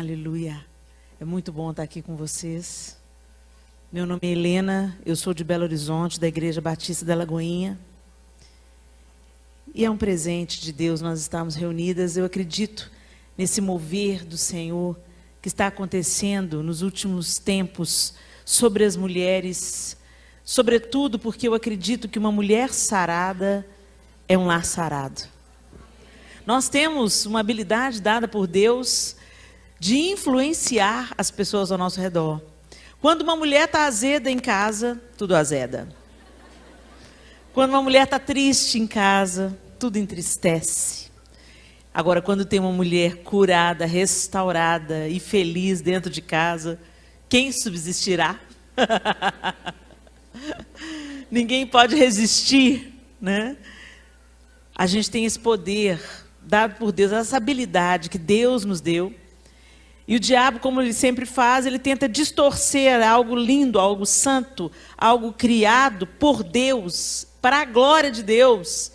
Aleluia. É muito bom estar aqui com vocês. Meu nome é Helena, eu sou de Belo Horizonte, da Igreja Batista da Lagoinha. E é um presente de Deus nós estarmos reunidas. Eu acredito nesse mover do Senhor que está acontecendo nos últimos tempos sobre as mulheres, sobretudo porque eu acredito que uma mulher sarada é um lar sarado. Nós temos uma habilidade dada por Deus de influenciar as pessoas ao nosso redor. Quando uma mulher está azeda em casa, tudo azeda. Quando uma mulher está triste em casa, tudo entristece. Agora, quando tem uma mulher curada, restaurada e feliz dentro de casa, quem subsistirá? Ninguém pode resistir, né? A gente tem esse poder dado por Deus, essa habilidade que Deus nos deu. E o diabo, como ele sempre faz, ele tenta distorcer algo lindo, algo santo, algo criado por Deus, para a glória de Deus.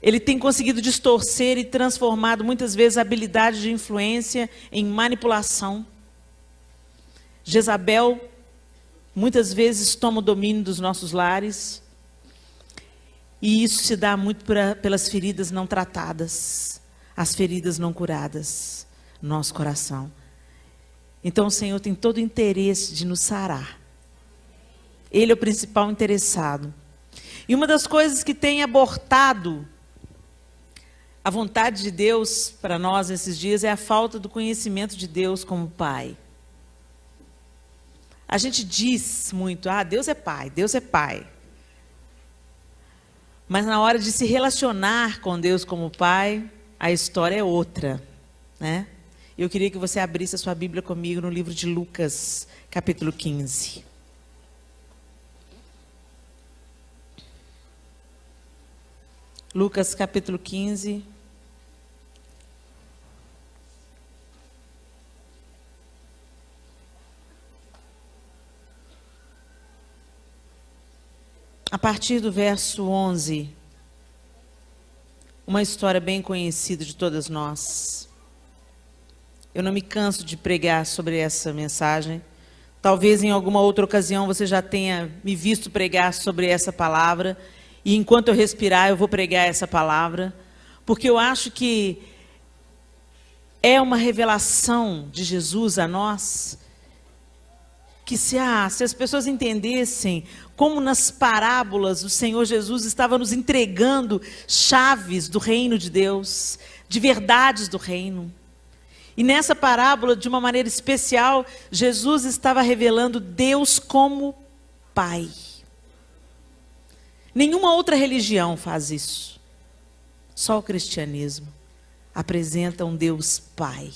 Ele tem conseguido distorcer e transformado muitas vezes a habilidade de influência em manipulação. Jezabel muitas vezes toma o domínio dos nossos lares. E isso se dá muito pelas feridas não tratadas, as feridas não curadas no nosso coração. Então o Senhor tem todo o interesse de nos sarar. Ele é o principal interessado. E uma das coisas que tem abortado a vontade de Deus para nós nesses dias é a falta do conhecimento de Deus como Pai. A gente diz muito, Deus é Pai, Deus é Pai. Mas na hora de se relacionar com Deus como Pai, a história é outra, né? Eu queria que você abrisse a sua Bíblia comigo no livro de Lucas, capítulo 15. Lucas, capítulo 15. A partir do verso 11, uma história bem conhecida de todas nós. Eu não me canso de pregar sobre essa mensagem. Talvez em alguma outra ocasião você já tenha me visto pregar sobre essa palavra. E enquanto eu respirar, eu vou pregar essa palavra. Porque eu acho que é uma revelação de Jesus a nós. Que se as pessoas entendessem como nas parábolas o Senhor Jesus estava nos entregando chaves do reino de Deus, de verdades do reino. E nessa parábola, de uma maneira especial, Jesus estava revelando Deus como Pai. Nenhuma outra religião faz isso. Só o cristianismo apresenta um Deus Pai.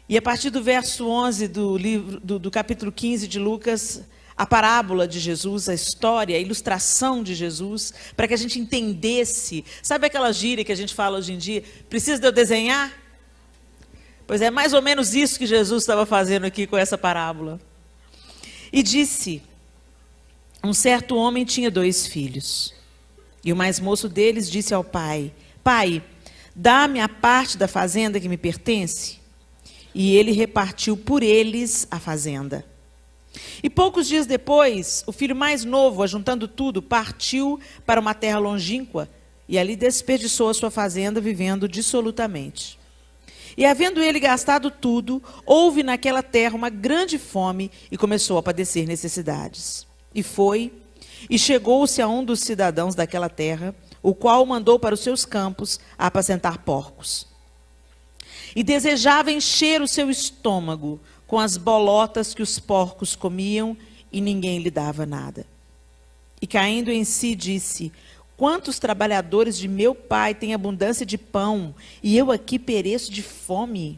E a partir do verso 11 do capítulo 15 de Lucas, a parábola de Jesus, a história, a ilustração de Jesus, para que a gente entendesse. Sabe aquela gíria que a gente fala hoje em dia? Precisa de eu desenhar? Pois é mais ou menos isso que Jesus estava fazendo aqui com essa parábola. E disse, um certo homem tinha 2 filhos. E o mais moço deles disse ao pai, Pai, dá-me a parte da fazenda que me pertence. E ele repartiu por eles a fazenda. E poucos dias depois, o filho mais novo, ajuntando tudo, partiu para uma terra longínqua e ali desperdiçou a sua fazenda, vivendo dissolutamente. E havendo ele gastado tudo, houve naquela terra uma grande fome e começou a padecer necessidades. E foi, e chegou-se a um dos cidadãos daquela terra, o qual mandou para os seus campos a apacentar porcos. E desejava encher o seu estômago com as bolotas que os porcos comiam, e ninguém lhe dava nada. E caindo em si, disse, quantos trabalhadores de meu pai têm abundância de pão, e eu aqui pereço de fome?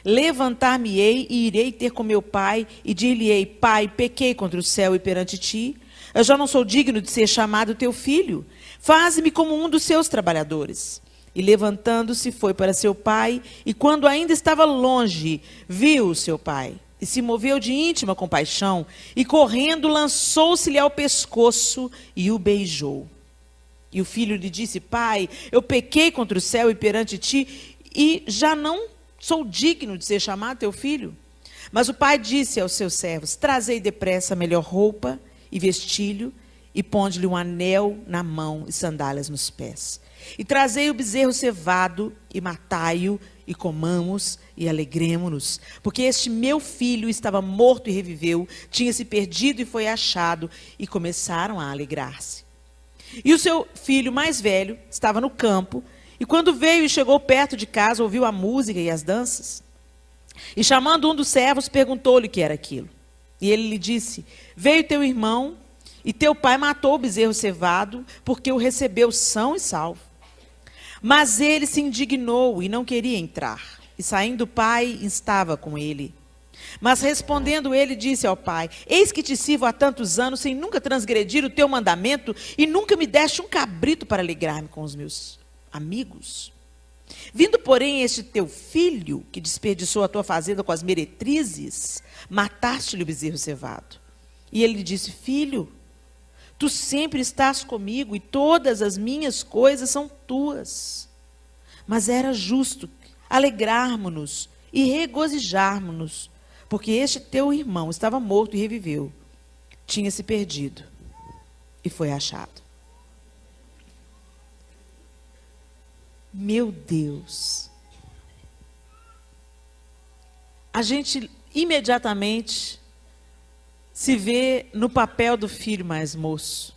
Levantar-me-ei e irei ter com meu pai, e dir-lhe-ei, Pai, pequei contra o céu e perante ti, eu já não sou digno de ser chamado teu filho, faze-me como um dos seus trabalhadores. E levantando-se, foi para seu pai, e quando ainda estava longe, viu o seu pai, e se moveu de íntima compaixão, e correndo lançou-se-lhe ao pescoço, e o beijou. E o filho lhe disse, Pai, eu pequei contra o céu e perante ti, e já não Sou digno de ser chamado teu filho? Mas o pai disse aos seus servos: trazei depressa a melhor roupa e vestilho, e ponde-lhe um anel na mão e sandálias nos pés. E trazei o bezerro cevado, e matai-o, e comamos, e alegremo-nos. Porque este meu filho estava morto e reviveu, tinha se perdido e foi achado, e começaram a alegrar-se. E o seu filho mais velho estava no campo, e quando veio e chegou perto de casa, ouviu a música e as danças. E chamando um dos servos, perguntou-lhe o que era aquilo. E ele lhe disse: veio teu irmão, e teu pai matou o bezerro cevado, porque o recebeu são e salvo. Mas ele se indignou e não queria entrar. E saindo o pai, estava com ele. Mas respondendo ele, disse ao pai: eis que te sirvo há tantos anos, sem nunca transgredir o teu mandamento, e nunca me deste um cabrito para alegrar-me com os meus amigos. Vindo, porém, este teu filho, que desperdiçou a tua fazenda com as meretrizes, mataste-lhe o bezerro cevado. E ele lhe disse: filho, tu sempre estás comigo, e todas as minhas coisas são tuas. Mas era justo alegrarmos-nos e regozijarmos-nos, porque este teu irmão estava morto e reviveu, tinha se perdido e foi achado. Meu Deus! A gente imediatamente se vê no papel do filho mais moço,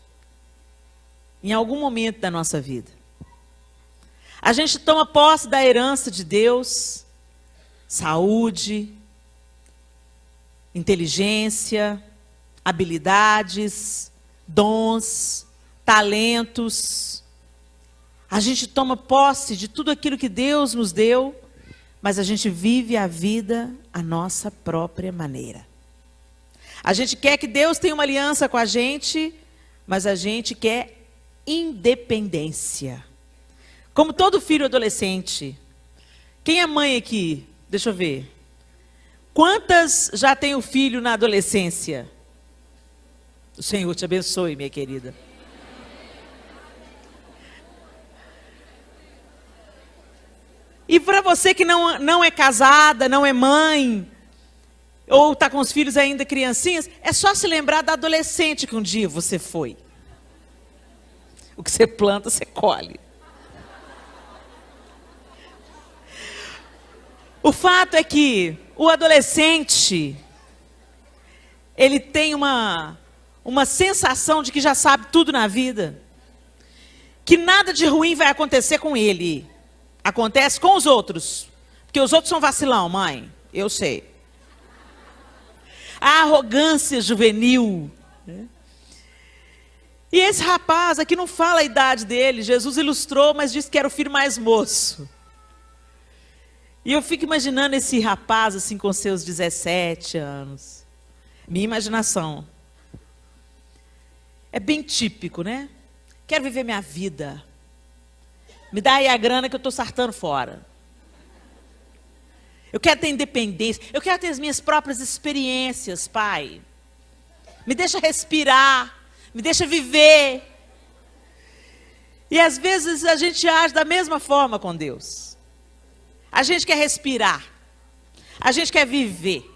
em algum momento da nossa vida. A gente toma posse da herança de Deus, saúde, inteligência, habilidades, dons, talentos. A gente toma posse de tudo aquilo que Deus nos deu, mas a gente vive a vida à nossa própria maneira. A gente quer que Deus tenha uma aliança com a gente, mas a gente quer independência. Como todo filho adolescente. Quem é mãe aqui? Deixa eu ver. Quantas já tem o filho na adolescência? O Senhor te abençoe, minha querida. E para você que não é casada, não é mãe, ou está com os filhos ainda criancinhas, é só se lembrar da adolescente que um dia você foi. O que você planta, você colhe. O fato é que o adolescente, ele tem uma sensação de que já sabe tudo na vida. Que nada de ruim vai acontecer com ele. Acontece com os outros. Porque os outros são vacilão, mãe. Eu sei. A arrogância juvenil. Né? E esse rapaz aqui não fala a idade dele. Jesus ilustrou, mas disse que era o filho mais moço. E eu fico imaginando esse rapaz assim com seus 17 anos. Minha imaginação. É bem típico, né? Quero viver minha vida. Me dá aí a grana que eu estou sartando fora. Eu quero ter independência. Eu quero ter as minhas próprias experiências, pai. Me deixa respirar. Me deixa viver. E às vezes a gente age da mesma forma com Deus. A gente quer respirar. A gente quer viver.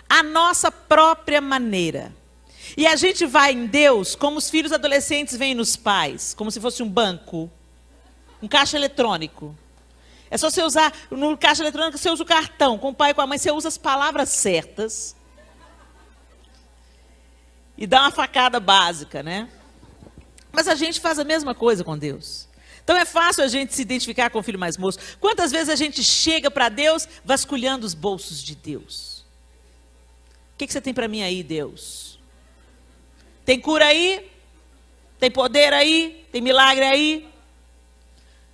A nossa própria maneira. E a gente vai em Deus como os filhos adolescentes vêm nos pais. Como se fosse um banco. Um caixa eletrônico. É só você usar, no caixa eletrônico você usa o cartão, com o pai e com a mãe você usa as palavras certas. E dá uma facada básica, né? Mas a gente faz a mesma coisa com Deus. Então é fácil a gente se identificar com o filho mais moço. Quantas vezes a gente chega para Deus vasculhando os bolsos de Deus? O que você tem para mim aí, Deus? Tem cura aí? Tem poder aí? Tem milagre aí?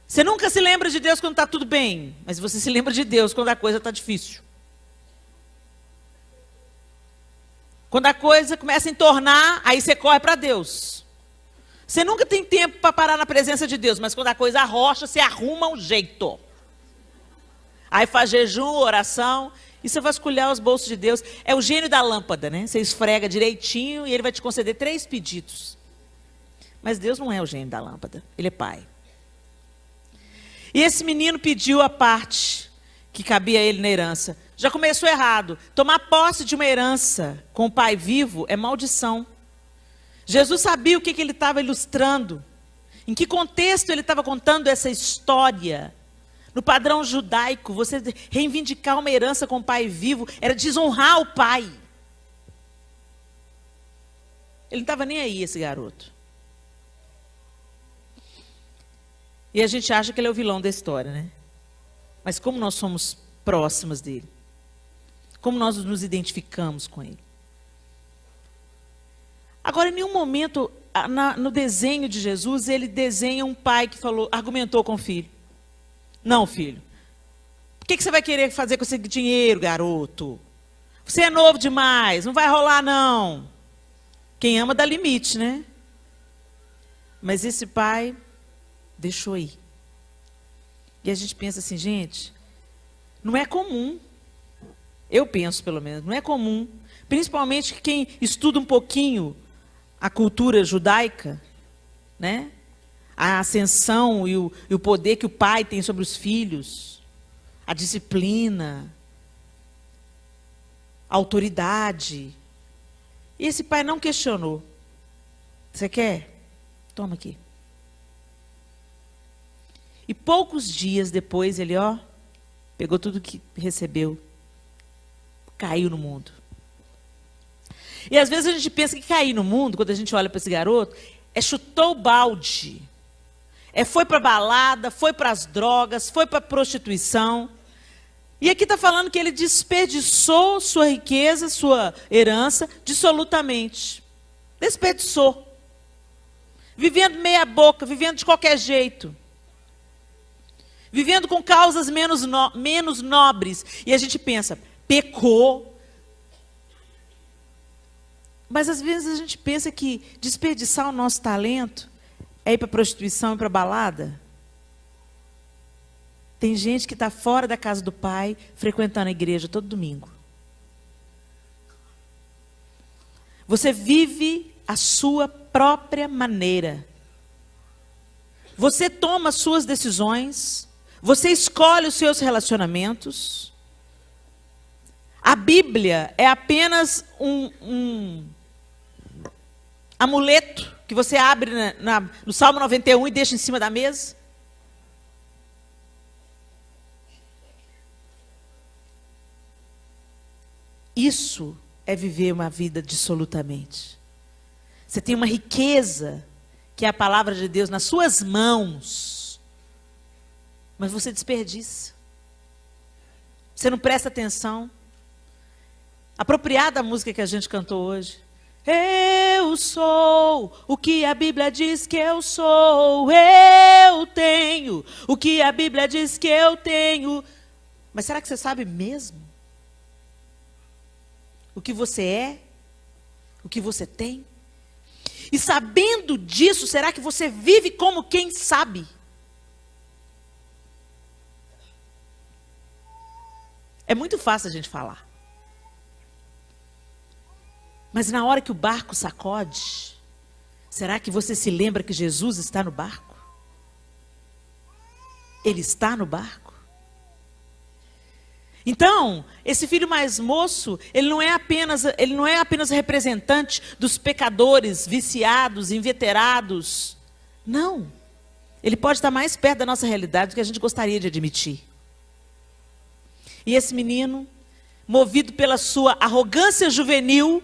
Você nunca se lembra de Deus quando está tudo bem, mas você se lembra de Deus quando a coisa está difícil. Quando a coisa começa a entornar, aí você corre para Deus. Você nunca tem tempo para parar na presença de Deus, mas quando a coisa arrocha, você arruma um jeito. Aí faz jejum, oração, e você vasculhar os bolsos de Deus. É o gênio da lâmpada, né? Você esfrega direitinho e ele vai te conceder 3 pedidos. Mas Deus não é o gênio da lâmpada, ele é pai. E esse menino pediu a parte que cabia a ele na herança. Já começou errado. Tomar posse de uma herança com o pai vivo é maldição. Jesus sabia o que ele estava ilustrando. Em que contexto ele estava contando essa história. No padrão judaico, você reivindicar uma herança com o pai vivo era desonrar o pai. Ele não estava nem aí, esse garoto. E a gente acha que ele é o vilão da história, né? Mas como nós somos próximas dele? Como nós nos identificamos com ele? Agora, em nenhum momento, no desenho de Jesus, ele desenha um pai que argumentou com o filho. Não, filho. O que você vai querer fazer com esse dinheiro, garoto? Você é novo demais, não vai rolar, não. Quem ama dá limite, né? Mas esse pai deixou ir. E a gente pensa assim, gente, não é comum. Eu penso, pelo menos, não é comum. Principalmente quem estuda um pouquinho a cultura judaica, né? A ascensão e o poder que o pai tem sobre os filhos, a disciplina, a autoridade. E esse pai não questionou. Você quer? Toma aqui. E poucos dias depois ele, pegou tudo que recebeu, caiu no mundo. E às vezes a gente pensa que cair no mundo, quando a gente olha para esse garoto, chutou o balde. Foi para a balada, foi para as drogas, foi para a prostituição. E aqui está falando que ele desperdiçou sua riqueza, sua herança, dissolutamente. Desperdiçou. Vivendo meia boca, vivendo de qualquer jeito. Vivendo com causas menos nobres. E a gente pensa, pecou. Mas às vezes a gente pensa que desperdiçar o nosso talento é ir para a prostituição e para a balada. Tem gente que está fora da casa do pai, frequentando a igreja todo domingo. Você vive a sua própria maneira. Você toma as suas decisões. Você escolhe os seus relacionamentos. A Bíblia é apenas um amuleto que você abre no Salmo 91 e deixa em cima da mesa. Isso é viver uma vida dissolutamente. Você tem uma riqueza, que é a palavra de Deus, nas suas mãos. Mas você desperdiça. Você não presta atenção. Apropriada a música que a gente cantou hoje. Eu sou o que a Bíblia diz que eu sou. Eu tenho o que a Bíblia diz que eu tenho. Mas será que você sabe mesmo? O que você é? O que você tem? E sabendo disso, será que você vive como quem sabe? É muito fácil a gente falar. Mas na hora que o barco sacode, será que você se lembra que Jesus está no barco? Ele está no barco? Então, esse filho mais moço, ele não é apenas representante dos pecadores viciados, inveterados. Não. Ele pode estar mais perto da nossa realidade do que a gente gostaria de admitir. E esse menino, movido pela sua arrogância juvenil,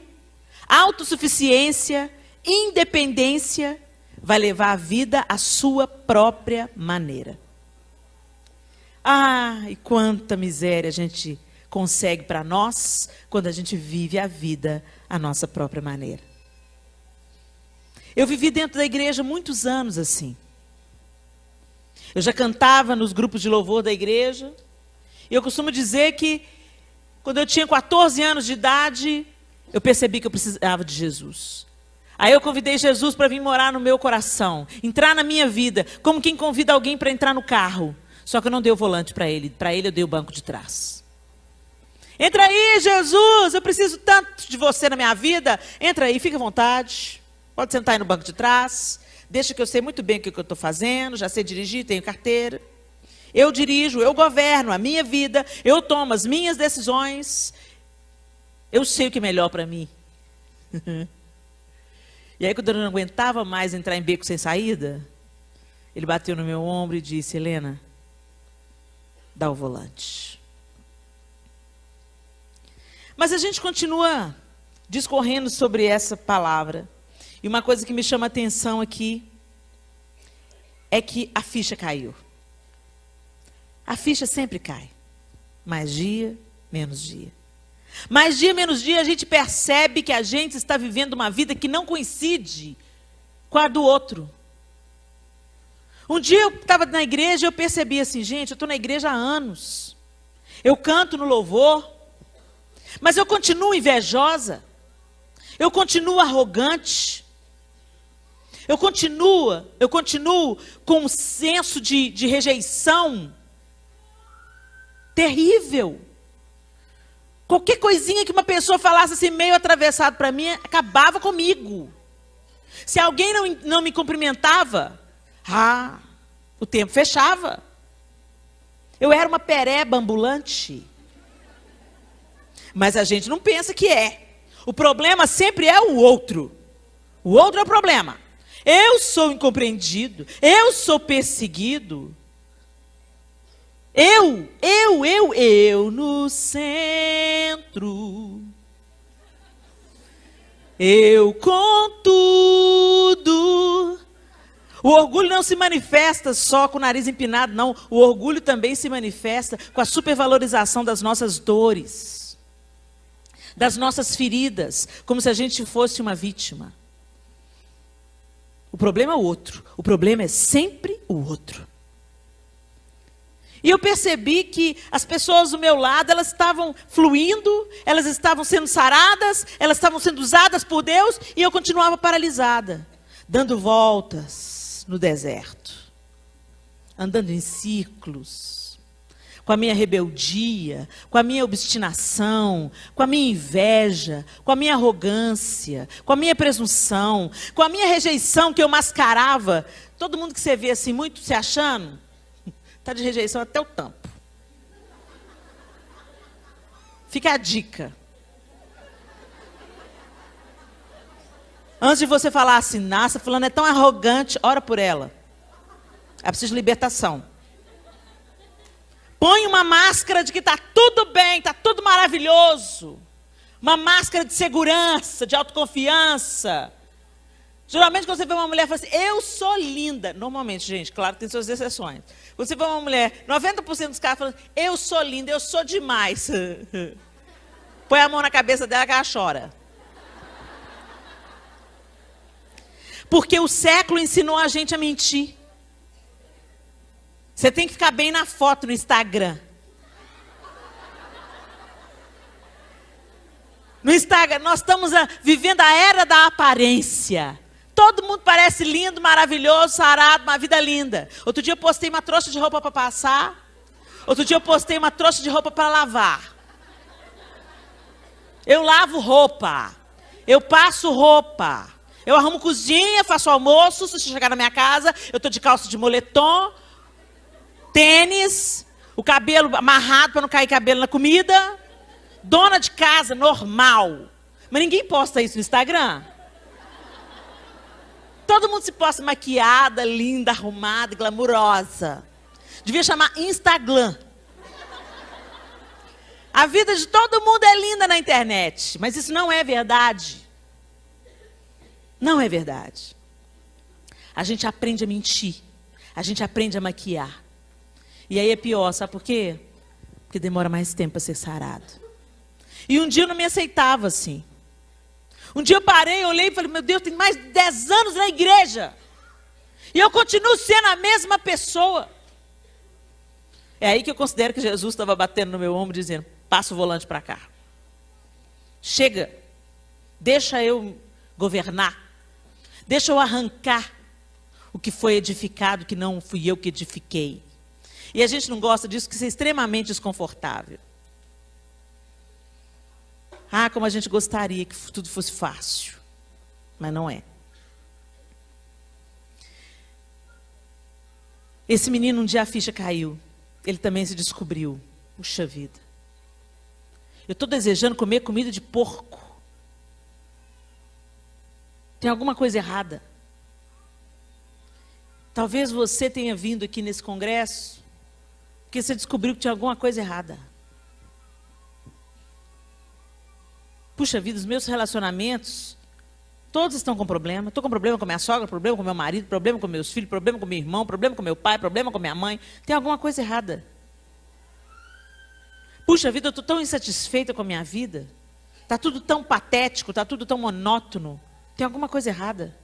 autossuficiência, independência, vai levar a vida à sua própria maneira. Ah, e quanta miséria a gente consegue para nós quando a gente vive a vida à nossa própria maneira. Eu vivi dentro da igreja muitos anos assim. Eu já cantava nos grupos de louvor da igreja. E eu costumo dizer que quando eu tinha 14 anos de idade, eu percebi que eu precisava de Jesus. Aí eu convidei Jesus para vir morar no meu coração, entrar na minha vida, como quem convida alguém para entrar no carro. Só que eu não dei o volante para ele eu dei o banco de trás. Entra aí, Jesus, eu preciso tanto de você na minha vida. Entra aí, fica à vontade. Pode sentar aí no banco de trás. Deixa que eu sei muito bem o que eu estou fazendo, já sei dirigir, tenho carteira. Eu dirijo, eu governo a minha vida, eu tomo as minhas decisões, eu sei o que é melhor para mim. E aí, quando eu não aguentava mais entrar em beco sem saída, ele bateu no meu ombro e disse: Helena, dá o volante. Mas a gente continua discorrendo sobre essa palavra. E uma coisa que me chama a atenção aqui é que a ficha caiu. A ficha sempre cai. Mais dia, menos dia. Mais dia, menos dia, a gente percebe que a gente está vivendo uma vida que não coincide com a do outro. Um dia eu estava na igreja e eu percebi assim, gente, eu estou na igreja há anos. Eu canto no louvor, mas eu continuo invejosa. Eu continuo arrogante. Eu continuo com um senso de rejeição terrível. Qualquer coisinha que uma pessoa falasse assim, meio atravessado para mim, acabava comigo. Se alguém não me cumprimentava, o tempo fechava. Eu era uma pereba ambulante. Mas a gente não pensa que é. O problema sempre é o outro. O outro é o problema. Eu sou incompreendido. Eu sou perseguido. Eu no centro. Eu com tudo. O orgulho não se manifesta só com o nariz empinado, não. O orgulho também se manifesta com a supervalorização das nossas dores, das nossas feridas, como se a gente fosse uma vítima. O problema é o outro. O problema é sempre o outro. E eu percebi que as pessoas do meu lado, elas estavam fluindo, elas estavam sendo saradas, elas estavam sendo usadas por Deus, e eu continuava paralisada, dando voltas no deserto, andando em círculos, com a minha rebeldia, com a minha obstinação, com a minha inveja, com a minha arrogância, com a minha presunção, com a minha rejeição que eu mascarava. Todo mundo que você vê assim, muito se achando, está de rejeição até o tampo. Fica a dica. Antes de você falar assim, nossa, fulano é tão arrogante, ora por ela. Ela precisa de libertação. Põe uma máscara de que está tudo bem, está tudo maravilhoso. Uma máscara de segurança, de autoconfiança. Geralmente, quando você vê uma mulher fala assim, eu sou linda. Normalmente, gente, claro que tem suas exceções. Quando você vê uma mulher, 90% dos caras falam, eu sou linda, eu sou demais. Põe a mão na cabeça dela que ela chora. Porque o século ensinou a gente a mentir. Você tem que ficar bem na foto no Instagram. No Instagram, nós estamos vivendo a era da aparência. Todo mundo parece lindo, maravilhoso, sarado, uma vida linda. Outro dia eu postei uma trouxa de roupa para passar. Outro dia eu postei uma trouxa de roupa para lavar. Eu lavo roupa. Eu passo roupa. Eu arrumo cozinha, faço almoço. Se você chegar na minha casa, eu estou de calça de moletom, tênis, o cabelo amarrado para não cair cabelo na comida. Dona de casa, normal. Mas ninguém posta isso no Instagram. Todo mundo se posta maquiada, linda, arrumada, glamurosa. Devia chamar Instagram. A vida de todo mundo é linda na internet. Mas isso não é verdade. Não é verdade. A gente aprende a mentir. A gente aprende a maquiar. E aí é pior, sabe por quê? Porque demora mais tempo para ser sarado. E um dia eu não me aceitava assim. Um dia eu parei, olhei e falei, meu Deus, tem mais de 10 anos na igreja. E eu continuo sendo a mesma pessoa. É aí que eu considero que Jesus estava batendo no meu ombro, dizendo, passa o volante para cá. Chega, deixa eu governar. Deixa eu arrancar o que foi edificado, que não fui eu que edifiquei. E a gente não gosta disso, porque isso é extremamente desconfortável. Como a gente gostaria que tudo fosse fácil. Mas não é. Esse menino, um dia a ficha caiu. ele também se descobriu. Puxa vida. Eu estou desejando comer comida de porco. Tem alguma coisa errada. Talvez você tenha vindo aqui nesse congresso porque você descobriu que tinha alguma coisa errada. Puxa vida, os meus relacionamentos, todos estão com problema. Estou com problema com minha sogra, problema com meu marido, problema com meus filhos, problema com meu irmão, problema com meu pai, problema com minha mãe. Tem alguma coisa errada. Puxa vida, eu estou tão insatisfeita com a minha vida. Está tudo tão patético, está tudo tão monótono. Tem alguma coisa errada.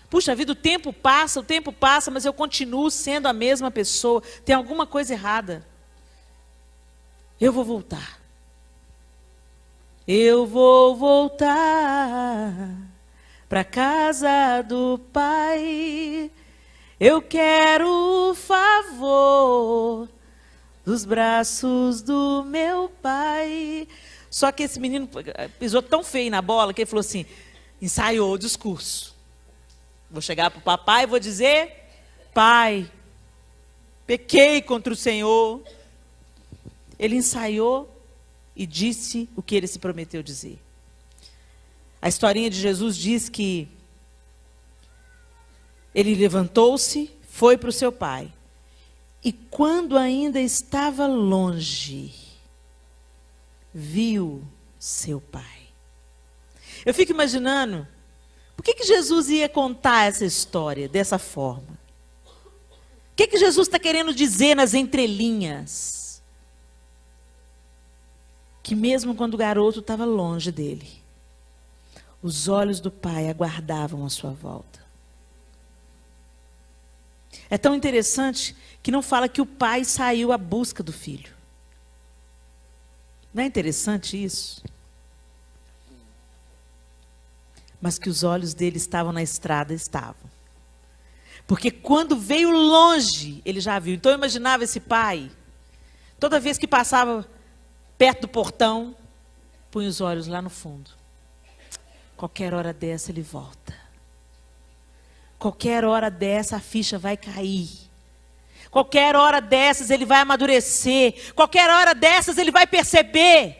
Puxa vida, o tempo passa, mas eu continuo sendo a mesma pessoa. Tem alguma coisa errada. Eu vou voltar. Eu vou voltar para casa do Pai. Eu quero o favor dos braços do meu Pai. Só que esse menino pisou tão feio na bola que ele falou assim, ensaiou o discurso. Vou chegar para o papai e vou dizer, Pai, pequei contra o Senhor. Ele ensaiou e disse o que ele se prometeu dizer. A historinha de Jesus diz que ele levantou-se, foi para o seu pai. E quando ainda estava longe, viu seu pai. Eu fico imaginando, por que Jesus ia contar essa história dessa forma? O que Jesus está querendo dizer nas entrelinhas? Que mesmo quando o garoto estava longe dele, os olhos do pai aguardavam a sua volta. É tão interessante que não fala que o pai saiu à busca do filho. Não é interessante isso? Mas que os olhos dele estavam na estrada, estavam. Porque quando veio longe, ele já viu. Então eu imaginava esse pai, toda vez que passava perto do portão, punha os olhos lá no fundo. Qualquer hora dessa ele volta. Qualquer hora dessa a ficha vai cair. Qualquer hora dessas ele vai amadurecer. Qualquer hora dessas ele vai perceber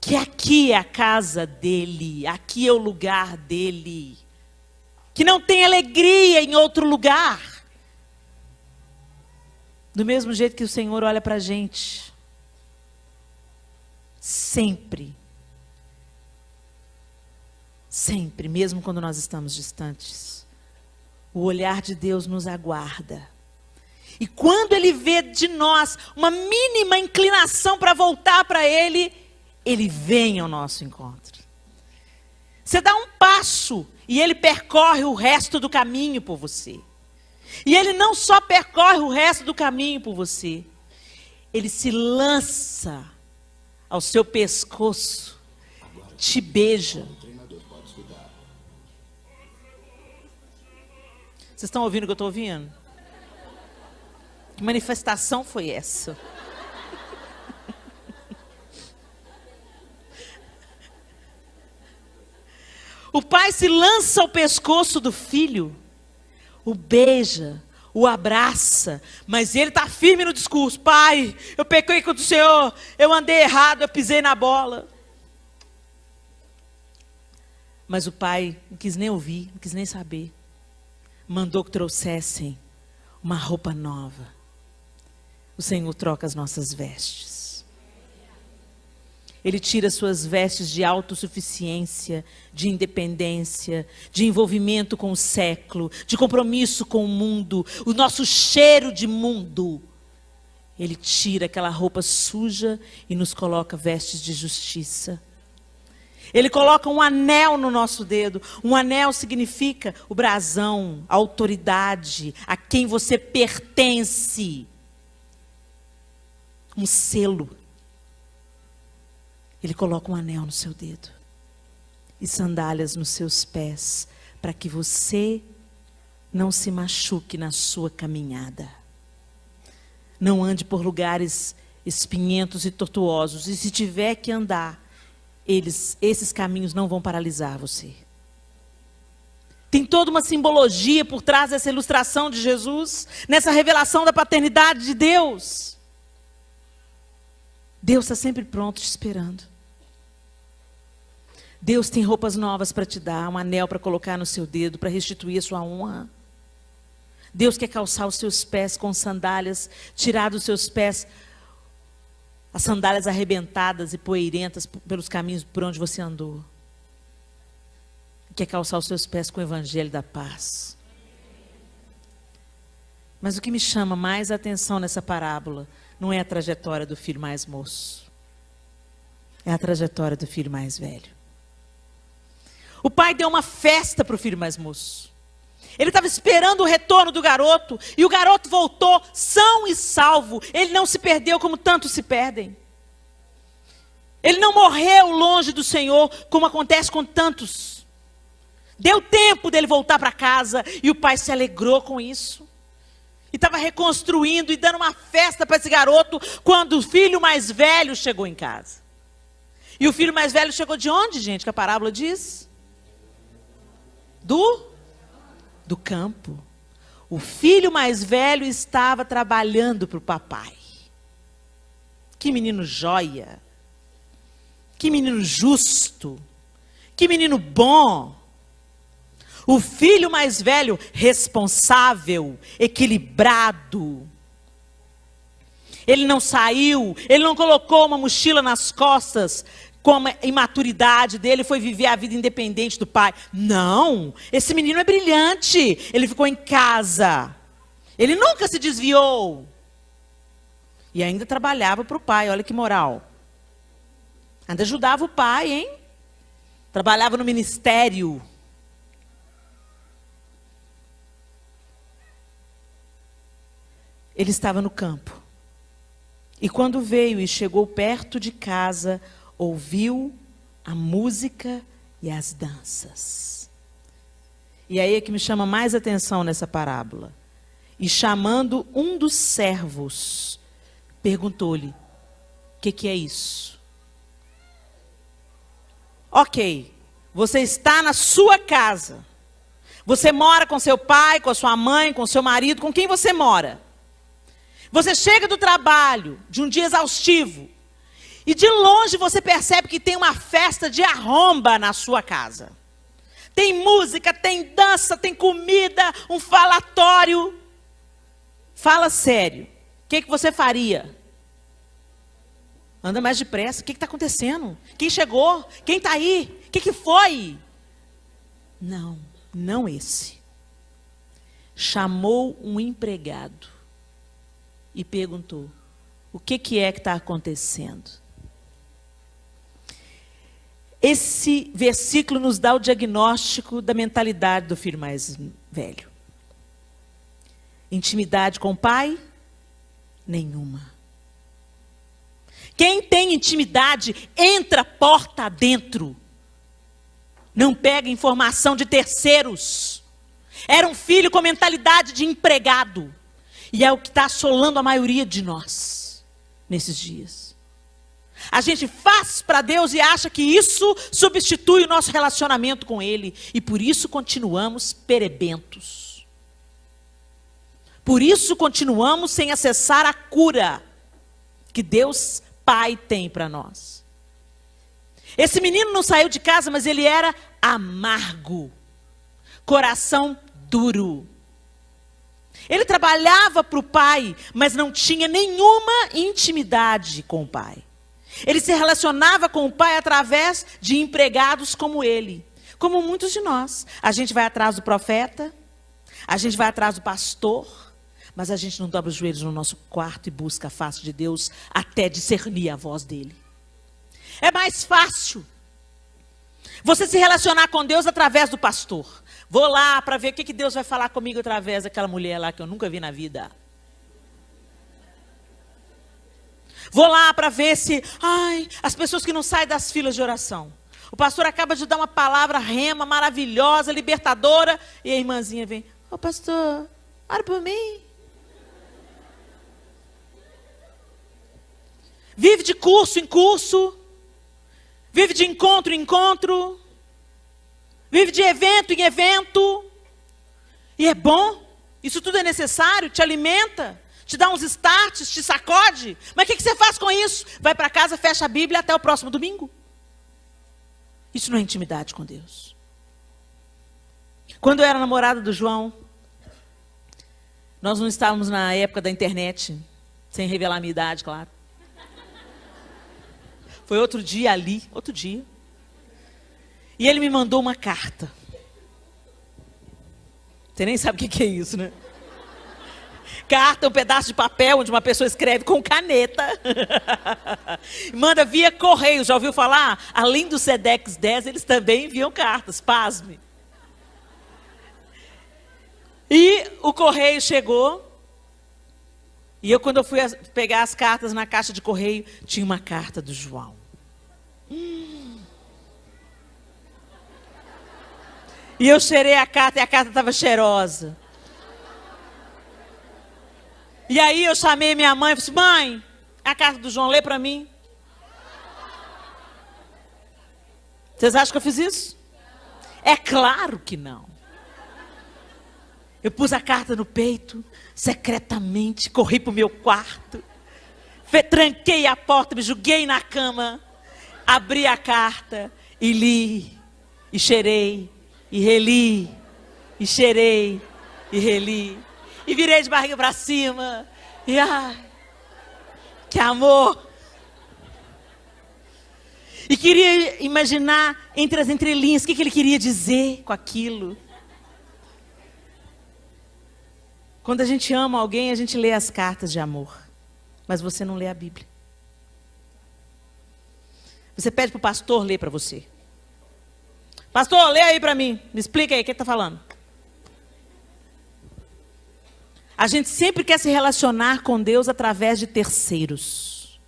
que aqui é a casa dele, aqui é o lugar dele. Que não tem alegria em outro lugar. Do mesmo jeito que o Senhor olha para a gente. Sempre. Sempre, mesmo quando nós estamos distantes. O olhar de Deus nos aguarda. E quando Ele vê de nós uma mínima inclinação para voltar para Ele, Ele vem ao nosso encontro. Você dá um passo e Ele percorre o resto do caminho por você. E Ele não só percorre o resto do caminho por você, Ele se lança ao seu pescoço, te beija. Vocês estão ouvindo o que eu estou ouvindo? Que manifestação foi essa? O pai se lança ao pescoço do filho, o beija, o abraça, mas ele está firme no discurso. Pai, eu pequei contra o Senhor, eu andei errado, eu pisei na bola. Mas o pai não quis nem ouvir, não quis nem saber. Mandou que trouxessem uma roupa nova. O Senhor troca as nossas vestes. Ele tira suas vestes de autossuficiência, de independência, de envolvimento com o século, de compromisso com o mundo, o nosso cheiro de mundo. Ele tira aquela roupa suja e nos coloca vestes de justiça. Ele coloca um anel no nosso dedo. Um anel significa o brasão, a autoridade, a quem você pertence. Um selo. Ele coloca um anel no seu dedo. E sandálias nos seus pés, para que você não se machuque na sua caminhada. Não ande por lugares espinhentos e tortuosos. E se tiver que andar, esses caminhos não vão paralisar você. Tem toda uma simbologia por trás dessa ilustração de Jesus, nessa revelação da paternidade de Deus. Deus está sempre pronto, te esperando. Deus tem roupas novas para te dar, um anel para colocar no seu dedo, para restituir a sua honra. Deus quer calçar os seus pés com sandálias, tirar dos seus pés as sandálias arrebentadas e poeirentas pelos caminhos por onde você andou. Quer calçar os seus pés com o evangelho da paz. Mas o que me chama mais a atenção nessa parábola não é a trajetória do filho mais moço. É a trajetória do filho mais velho. O pai deu uma festa para o filho mais moço. Ele estava esperando o retorno do garoto, e o garoto voltou são e salvo. Ele não se perdeu como tantos se perdem. Ele não morreu longe do Senhor, como acontece com tantos. Deu tempo dele voltar para casa, e o pai se alegrou com isso. E estava reconstruindo e dando uma festa para esse garoto, quando o filho mais velho chegou em casa. E o filho mais velho chegou de onde, gente, que a parábola diz? Do campo. O filho mais velho estava trabalhando para o papai. Que menino joia. Que menino justo. Que menino bom. O filho mais velho, responsável, equilibrado. Ele não saiu, ele não colocou uma mochila nas costas com a imaturidade dele, foi viver a vida independente do pai. Não, esse menino é brilhante. Ele ficou em casa. Ele nunca se desviou. E ainda trabalhava para o pai, olha que moral. Ainda ajudava o pai, hein? Trabalhava no ministério. Ele estava no campo. E quando veio e chegou perto de casa, ouviu a música e as danças. E aí é que me chama mais atenção nessa parábola. E chamando um dos servos, perguntou-lhe: o que é isso? Ok, você está na sua casa. Você mora com seu pai, com a sua mãe, com seu marido, com quem você mora. Você chega do trabalho, de um dia exaustivo, e de longe você percebe que tem uma festa de arromba na sua casa. Tem música, tem dança, tem comida, um falatório. Fala sério, o que você faria? Anda mais depressa, o que está acontecendo? Quem chegou? Quem está aí? O que foi? Não, não esse. Chamou um empregado e perguntou: o que é que está acontecendo? Esse versículo nos dá o diagnóstico da mentalidade do filho mais velho. Intimidade com o pai? Nenhuma. Quem tem intimidade entra porta adentro. Não pega informação de terceiros. Era um filho com mentalidade de empregado. E é o que está assolando a maioria de nós nesses dias. A gente faz para Deus e acha que isso substitui o nosso relacionamento com Ele. E por isso continuamos perebentos. Por isso continuamos sem acessar a cura que Deus Pai tem para nós. Esse menino não saiu de casa, mas ele era amargo. Coração duro. Ele trabalhava para o pai, mas não tinha nenhuma intimidade com o pai. Ele se relacionava com o pai através de empregados como ele. Como muitos de nós. A gente vai atrás do profeta, a gente vai atrás do pastor, mas a gente não dobra os joelhos no nosso quarto e busca a face de Deus até discernir a voz dele. É mais fácil você se relacionar com Deus através do pastor. Vou lá para ver o que Deus vai falar comigo através daquela mulher lá que eu nunca vi na vida. Vou lá para ver se... as pessoas que não saem das filas de oração. O pastor acaba de dar uma palavra rema, maravilhosa, libertadora. E a irmãzinha vem: ô pastor, ora por mim. Vive de curso em curso. Vive de encontro em encontro. Vive de evento em evento. E é bom. Isso tudo é necessário, te alimenta, te dá uns starts, te sacode. Mas o que você faz com isso? Vai para casa, fecha a Bíblia até o próximo domingo. Isso não é intimidade com Deus. Quando eu era namorada do João, nós não estávamos na época da internet, sem revelar a minha idade, claro. Foi outro dia ali, outro dia. E ele me mandou uma carta. Você nem sabe o que é isso, né? Carta é um pedaço de papel onde uma pessoa escreve com caneta. Manda via correio. Já ouviu falar? Além do Sedex 10, eles também enviam cartas. Pasme. E o correio chegou. E quando eu fui pegar as cartas na caixa de correio, tinha uma carta do João. E eu cheirei a carta e a carta estava cheirosa. E aí eu chamei minha mãe e falei assim, mãe, a carta do João, lê para mim. Vocês acham que eu fiz isso? É claro que não. Eu pus a carta no peito, secretamente, corri para o meu quarto, tranquei a porta, me joguei na cama, abri a carta e li, e cheirei, e reli, e cheirei, e reli. E virei de barriga para cima. E ai, que amor. E queria imaginar entre as entrelinhas o que ele queria dizer com aquilo. Quando a gente ama alguém, a gente lê as cartas de amor. Mas você não lê a Bíblia. Você pede para o pastor ler para você. Pastor, lê aí para mim. Me explica aí, o que ele está falando? A gente sempre quer se relacionar com Deus através de terceiros.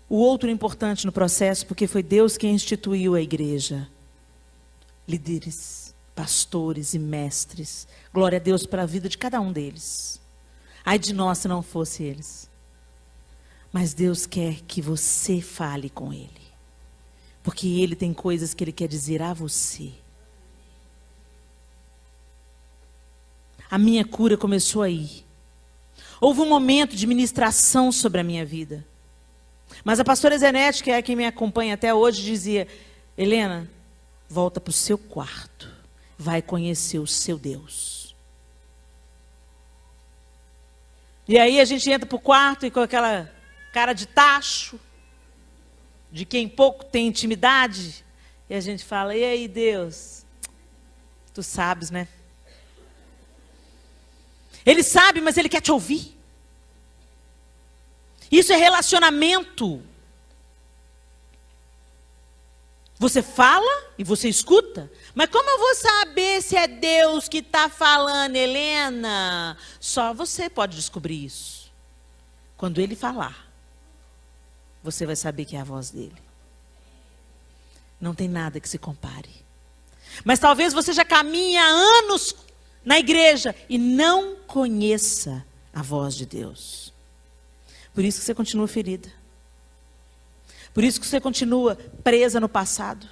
O outro é importante no processo, porque foi Deus quem instituiu a igreja. Líderes, pastores e mestres. Glória a Deus pela vida de cada um deles. Ai de nós se não fosse eles. Mas Deus quer que você fale com Ele. Porque Ele tem coisas que Ele quer dizer a você. A minha cura começou aí. Houve um momento de ministração sobre a minha vida. Mas a pastora Zenete, que é quem me acompanha até hoje, dizia, Helena, volta para o seu quarto. Vai conhecer o seu Deus. E aí a gente entra para o quarto e com aquela cara de tacho, de quem pouco tem intimidade, e a gente fala, e aí Deus, tu sabes, né? Ele sabe, mas Ele quer te ouvir. Isso é relacionamento. Você fala e você escuta. Mas como eu vou saber se é Deus que está falando, Helena? Só você pode descobrir isso. Quando Ele falar, você vai saber que é a voz dEle. Não tem nada que se compare. Mas talvez você já caminhe há anos na igreja e não conheça a voz de Deus. Por isso que você continua ferida. Por isso que você continua presa no passado.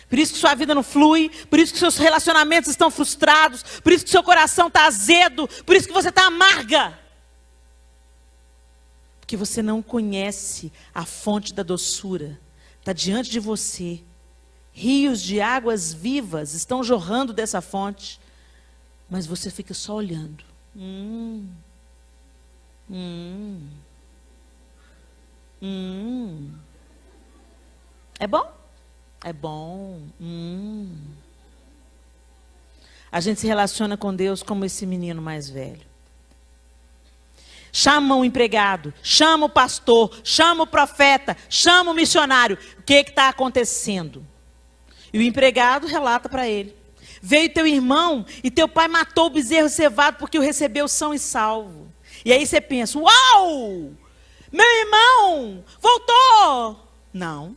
Por isso que sua vida não flui. Por isso que seus relacionamentos estão frustrados. Por isso que seu coração está azedo. Por isso que você está amarga. Porque você não conhece a fonte da doçura. Está diante de você. Rios de águas vivas estão jorrando dessa fonte. Mas você fica só olhando. É bom? É bom. A gente se relaciona com Deus como esse menino mais velho. Chama o empregado, chama o pastor, chama o profeta, chama o missionário. O que está acontecendo? E o empregado relata para ele. Veio teu irmão e teu pai matou o bezerro cevado porque o recebeu são e salvo. E aí você pensa, uau! Meu irmão voltou! Não.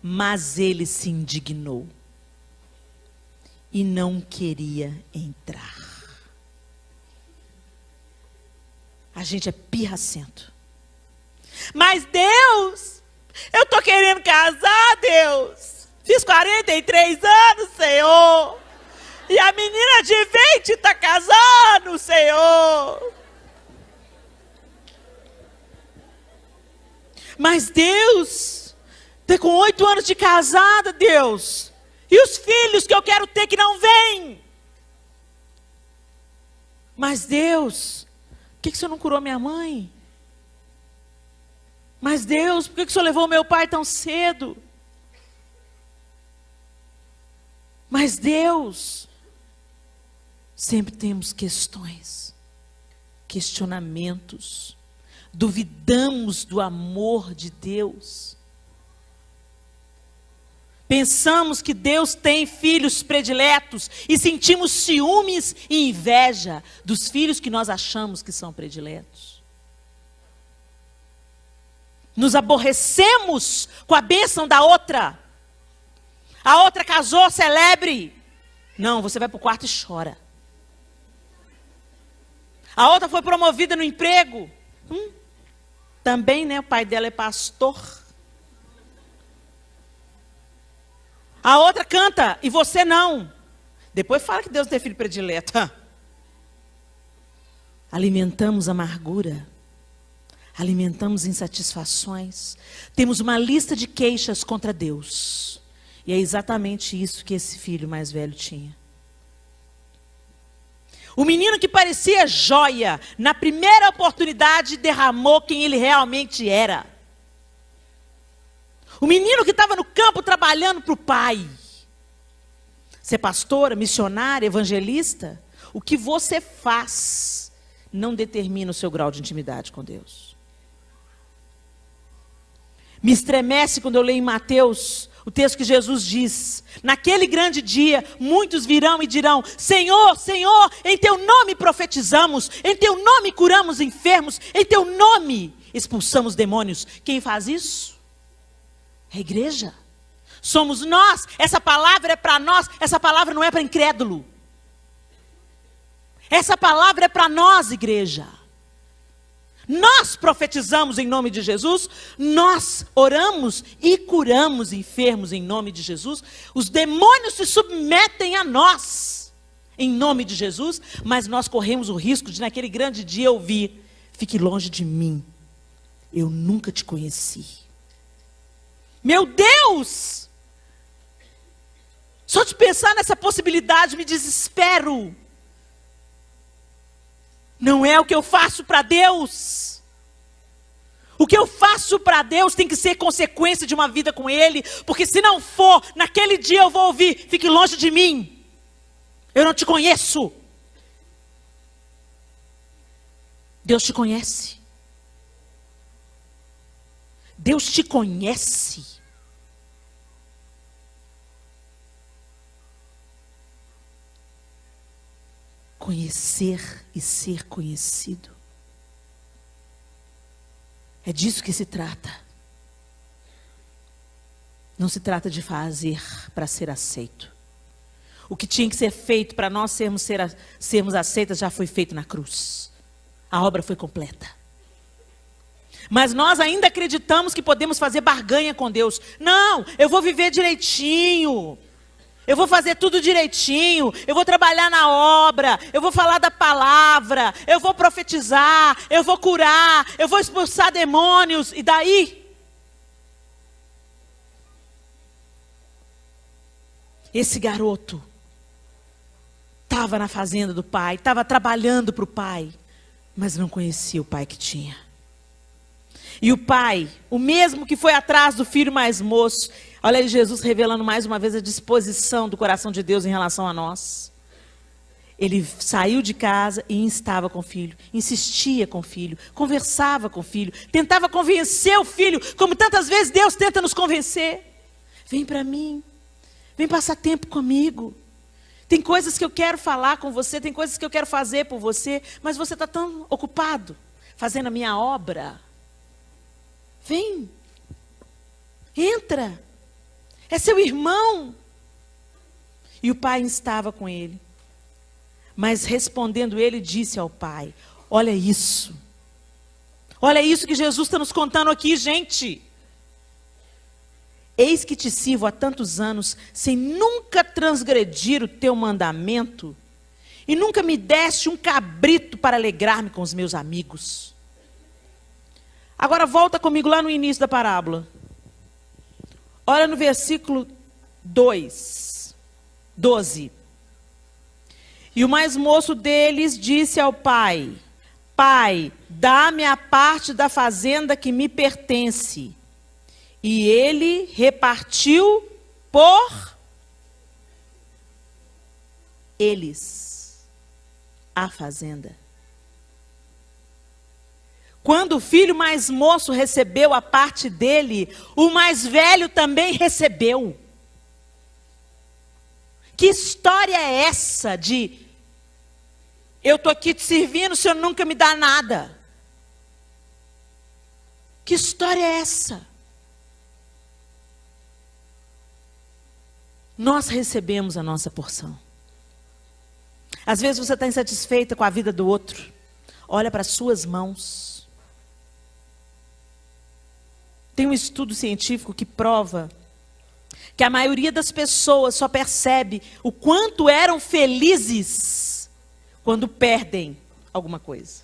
Mas ele se indignou e não queria entrar. A gente é pirracento. Mas Deus, eu estou querendo casar, Deus. Fiz 43 anos, Senhor. E a menina de 20 está casando, Senhor. Mas Deus, tá com 8 anos de casada, Deus. E os filhos que eu quero ter que não vêm. Mas Deus, por que o Senhor não curou minha mãe? Mas Deus, por que o Senhor levou meu pai tão cedo? Mas Deus, sempre temos questões, questionamentos, duvidamos do amor de Deus. Pensamos que Deus tem filhos prediletos e sentimos ciúmes e inveja dos filhos que nós achamos que são prediletos. Nos aborrecemos com a bênção da outra. A outra casou, celebre. Não, você vai para o quarto e chora. A outra foi promovida no emprego. Também, né? O pai dela é pastor. A outra canta e você não. Depois fala que Deus não tem filho predileto. Alimentamos amargura. Alimentamos insatisfações. Temos uma lista de queixas contra Deus. E é exatamente isso que esse filho mais velho tinha. O menino que parecia joia, na primeira oportunidade derramou quem ele realmente era. O menino que estava no campo trabalhando para o pai. Ser pastora, missionária, evangelista, o que você faz não determina o seu grau de intimidade com Deus. Me estremece quando eu leio em Mateus o texto que Jesus diz: naquele grande dia, muitos virão e dirão: Senhor, Senhor, em teu nome profetizamos, em teu nome curamos enfermos, em teu nome expulsamos demônios. Quem faz isso? É a igreja. Somos nós. Essa palavra é para nós. Essa palavra não é para incrédulo. Essa palavra é para nós, igreja. Nós profetizamos em nome de Jesus, nós oramos e curamos enfermos em nome de Jesus. Os demônios se submetem a nós em nome de Jesus, mas nós corremos o risco de naquele grande dia ouvir: fique longe de mim, eu nunca te conheci. Meu Deus! Só de pensar nessa possibilidade me desespero. Não é o que eu faço para Deus. O que eu faço para Deus tem que ser consequência de uma vida com Ele. Porque se não for, naquele dia eu vou ouvir: fique longe de mim, eu não te conheço. Deus te conhece. Deus te conhece. Conhecer e ser conhecido. É disso que se trata. Não se trata de fazer para ser aceito. O que tinha que ser feito para nós sermos aceitas já foi feito na cruz. A obra foi completa. Mas nós ainda acreditamos que podemos fazer barganha com Deus. Não, eu vou viver direitinho. Eu vou fazer tudo direitinho, eu vou trabalhar na obra, eu vou falar da palavra, eu vou profetizar, eu vou curar, eu vou expulsar demônios, e daí? Esse garoto estava na fazenda do pai, estava trabalhando para o pai, mas não conhecia o pai que tinha. E o pai, o mesmo que foi atrás do filho mais moço, olha aí Jesus revelando mais uma vez a disposição do coração de Deus em relação a nós. Ele saiu de casa e instava com o filho, insistia com o filho, conversava com o filho, tentava convencer o filho, como tantas vezes Deus tenta nos convencer. Vem para mim, vem passar tempo comigo. Tem coisas que eu quero falar com você, tem coisas que eu quero fazer por você, mas você está tão ocupado fazendo a minha obra. Vem, entra, é seu irmão. E o pai estava com ele. Mas respondendo ele, disse ao pai: olha isso que Jesus está nos contando aqui, gente. Eis que te sirvo há tantos anos, sem nunca transgredir o teu mandamento, e nunca me deste um cabrito para alegrar-me com os meus amigos. Agora volta comigo lá no início da parábola. Olha no versículo 12. E o mais moço deles disse ao pai: Pai, dá-me a parte da fazenda que me pertence. E ele repartiu por eles a fazenda. Quando o filho mais moço recebeu a parte dele, o mais velho também recebeu. Que história é essa de eu estou aqui te servindo, o senhor nunca me dá nada? Que história é essa? Nós recebemos a nossa porção. Às vezes você está insatisfeita com a vida do outro. Olha para as suas mãos. Tem um estudo científico que prova que a maioria das pessoas só percebe o quanto eram felizes quando perdem alguma coisa.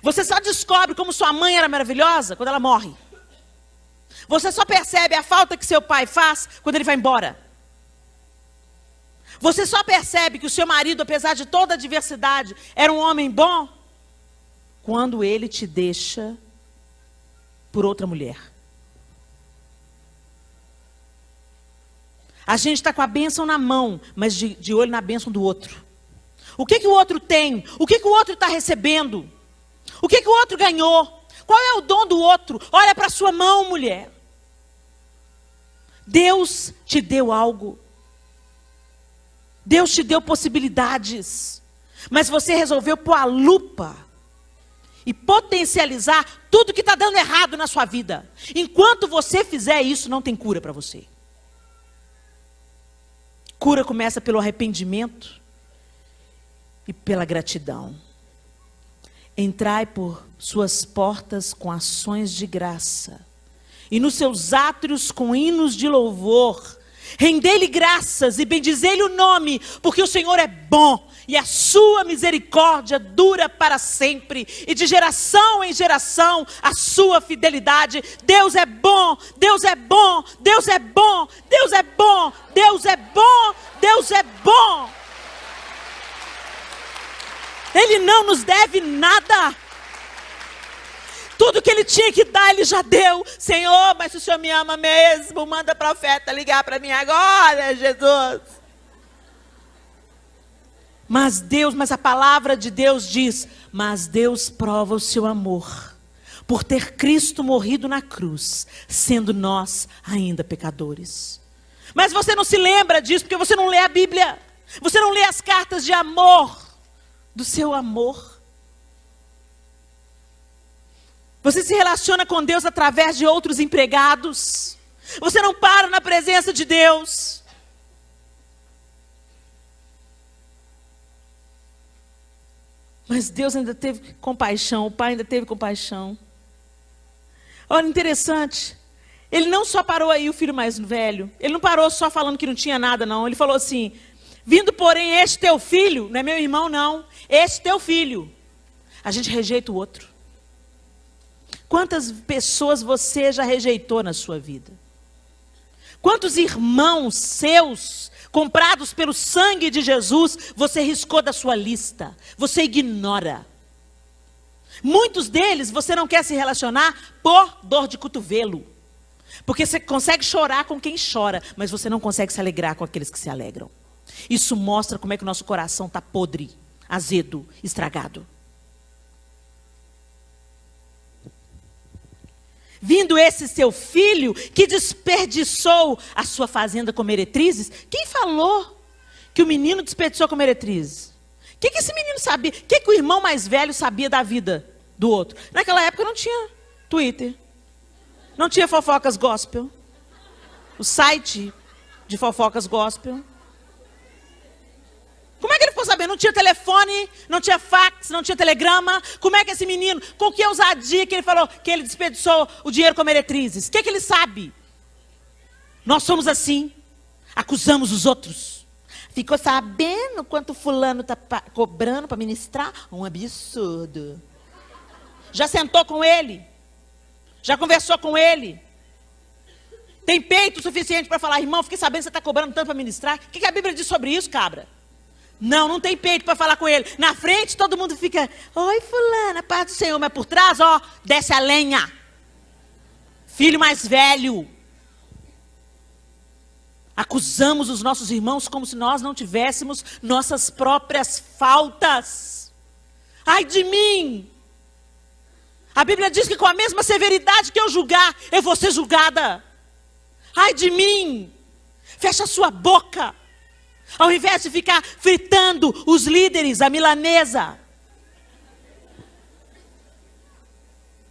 Você só descobre como sua mãe era maravilhosa quando ela morre. Você só percebe a falta que seu pai faz quando ele vai embora. Você só percebe que o seu marido, apesar de toda a adversidade, era um homem bom quando ele te deixa por outra mulher. A gente está com a bênção na mão, mas de olho na bênção do outro. O que o outro tem? O que o outro está recebendo? O que o outro ganhou? Qual é o dom do outro? Olha para a sua mão, mulher. Deus te deu algo. Deus te deu possibilidades. Mas você resolveu pôr a lupa e potencializar tudo que está dando errado na sua vida. Enquanto você fizer isso, não tem cura para você. Cura começa pelo arrependimento e pela gratidão. Entrai por suas portas com ações de graça, e nos seus átrios com hinos de louvor. Rendei-lhe graças e bendizei-lhe o nome, porque o Senhor é bom, e a sua misericórdia dura para sempre, e de geração em geração a sua fidelidade. Deus é bom, Deus é bom, Deus é bom, Deus é bom, Deus é bom, Deus é bom. Ele não nos deve nada. Tudo que ele tinha que dar, ele já deu. Senhor, mas se o Senhor me ama mesmo, manda profeta ligar para mim agora, Jesus. Mas a palavra de Deus diz: mas Deus prova o seu amor por ter Cristo morrido na cruz, sendo nós ainda pecadores. Mas você não se lembra disso, porque você não lê a Bíblia. Você não lê as cartas de amor do seu amor. Você se relaciona com Deus através de outros empregados. Você não para na presença de Deus. Mas Deus ainda teve compaixão, o Pai ainda teve compaixão. Olha, interessante. Ele não só parou aí o filho mais velho. Ele não parou só falando que não tinha nada, não. Ele falou assim: vindo, porém, este teu filho, não é meu irmão, não. Este teu filho. A gente rejeita o outro. Quantas pessoas você já rejeitou na sua vida? Quantos irmãos seus, comprados pelo sangue de Jesus, você riscou da sua lista? Você ignora. Muitos deles você não quer se relacionar por dor de cotovelo. Porque você consegue chorar com quem chora, mas você não consegue se alegrar com aqueles que se alegram. Isso mostra como é que o nosso coração está podre, azedo, estragado. Vindo esse seu filho que desperdiçou a sua fazenda com meretrizes. Quem falou que o menino desperdiçou com meretrizes? O que esse menino sabia? O que o irmão mais velho sabia da vida do outro? Naquela época não tinha Twitter. Não tinha fofocas gospel. O site de fofocas gospel. Como é que ele ficou sabendo? Não tinha telefone, não tinha fax, não tinha telegrama. Como é que esse menino, com que ousadia que ele falou que ele desperdiçou o dinheiro com meretrizes? O que ele sabe? Nós somos assim. Acusamos os outros. Ficou sabendo quanto fulano está cobrando para ministrar? Um absurdo. Já sentou com ele? Já conversou com ele? Tem peito suficiente para falar, irmão, fiquei sabendo que você está cobrando tanto para ministrar? O que a Bíblia diz sobre isso, cabra? Não tem peito para falar com ele. Na frente todo mundo fica, oi fulana, paz do Senhor. Mas por trás, ó, desce a lenha. Filho mais velho. Acusamos os nossos irmãos como se nós não tivéssemos nossas próprias faltas. Ai de mim! A Bíblia diz que com a mesma severidade que eu julgar, eu vou ser julgada. Ai de mim! Fecha a sua boca. Ao invés de ficar fritando os líderes, a milanesa.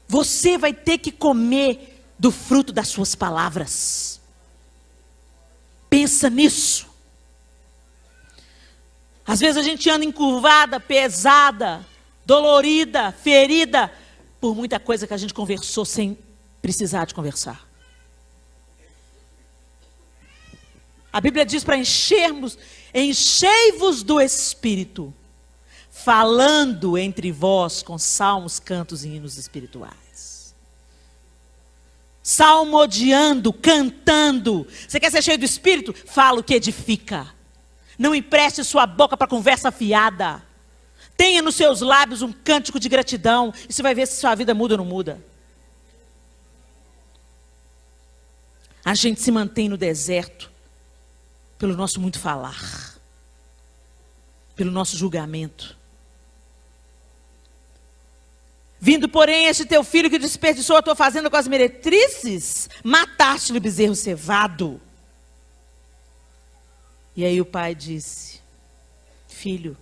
Você vai ter que comer do fruto das suas palavras. Pensa nisso. Às vezes a gente anda encurvada, pesada, dolorida, ferida, por muita coisa que a gente conversou sem precisar de conversar. A Bíblia diz para enchei-vos do Espírito, falando entre vós com salmos, cantos e hinos espirituais. Salmodiando, cantando. Você quer ser cheio do Espírito? Fala o que edifica. Não empreste sua boca para conversa fiada. Tenha nos seus lábios um cântico de gratidão. E você vai ver se sua vida muda ou não muda. A gente se mantém no deserto pelo nosso muito falar. Pelo nosso julgamento. Vindo, porém, este teu filho que desperdiçou a tua fazenda com as meretrizes, mataste-lhe o bezerro cevado. E aí o pai disse, filho,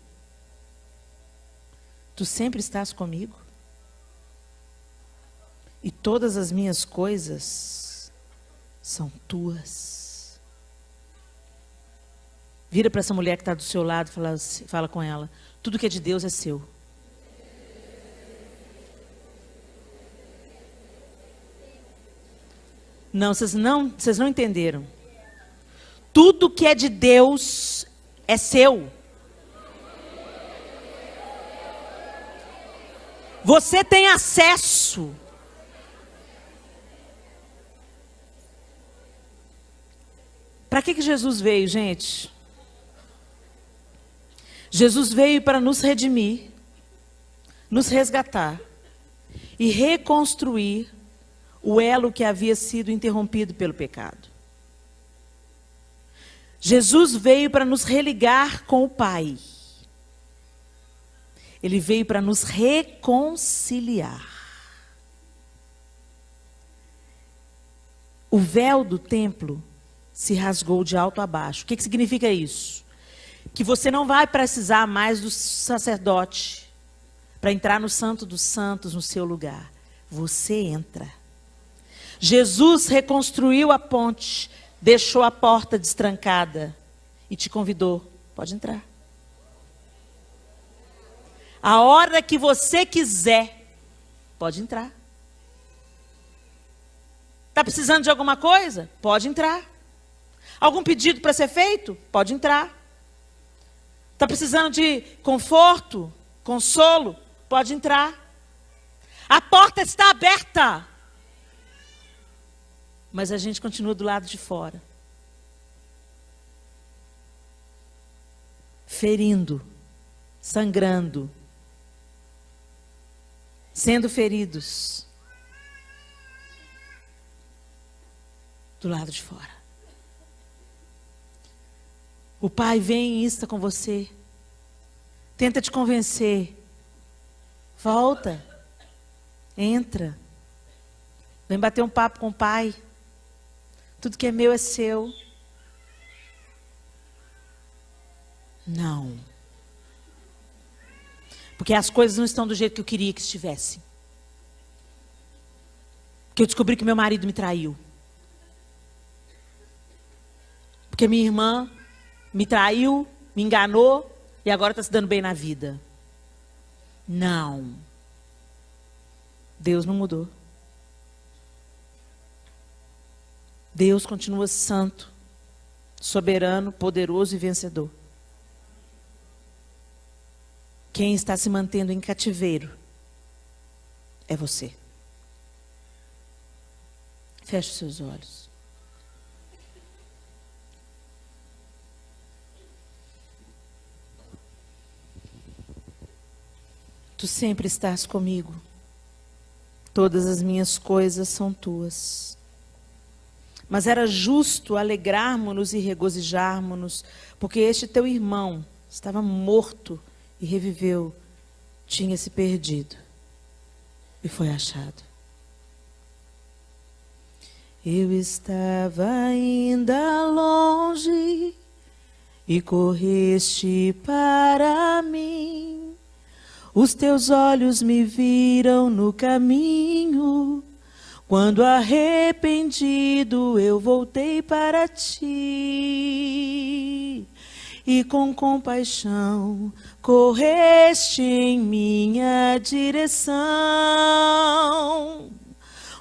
tu sempre estás comigo? E todas as minhas coisas são tuas. Vira para essa mulher que está do seu lado e fala com ela, tudo que é de Deus é seu. Não, vocês não entenderam. Tudo que é de Deus é seu. Você tem acesso. Para que Jesus veio, gente? Jesus veio para nos redimir, nos resgatar e reconstruir o elo que havia sido interrompido pelo pecado. Jesus veio para nos religar com o Pai. Ele veio para nos reconciliar. O véu do templo se rasgou de alto a baixo. O que significa isso? Que você não vai precisar mais do sacerdote para entrar no Santo dos Santos no seu lugar. Você entra. Jesus reconstruiu a ponte, deixou a porta destrancada e te convidou. Pode entrar. A hora que você quiser, pode entrar. Está precisando de alguma coisa? Pode entrar. Algum pedido para ser feito? Pode entrar. Está precisando de conforto, consolo? Pode entrar. A porta está aberta. Mas a gente continua do lado de fora. Ferindo, sangrando, sendo feridos. Do lado de fora. O Pai vem e insta com você. Tenta te convencer. Volta. Entra. Vem bater um papo com o Pai. Tudo que é meu é seu. Não. Porque as coisas não estão do jeito que eu queria que estivessem. Porque eu descobri que meu marido me traiu. Porque minha irmã me traiu, me enganou e agora está se dando bem na vida. Não. Deus não mudou. Deus continua santo, soberano, poderoso e vencedor. Quem está se mantendo em cativeiro é você. Feche os seus olhos. Tu sempre estás comigo. Todas as minhas coisas são tuas. Mas era justo alegrarmos-nos e regozijarmos-nos, porque este teu irmão estava morto e reviveu, tinha se perdido e foi achado. Eu estava ainda longe e correste para mim. Os teus olhos me viram no caminho. Quando arrependido eu voltei para ti. E com compaixão correste em minha direção.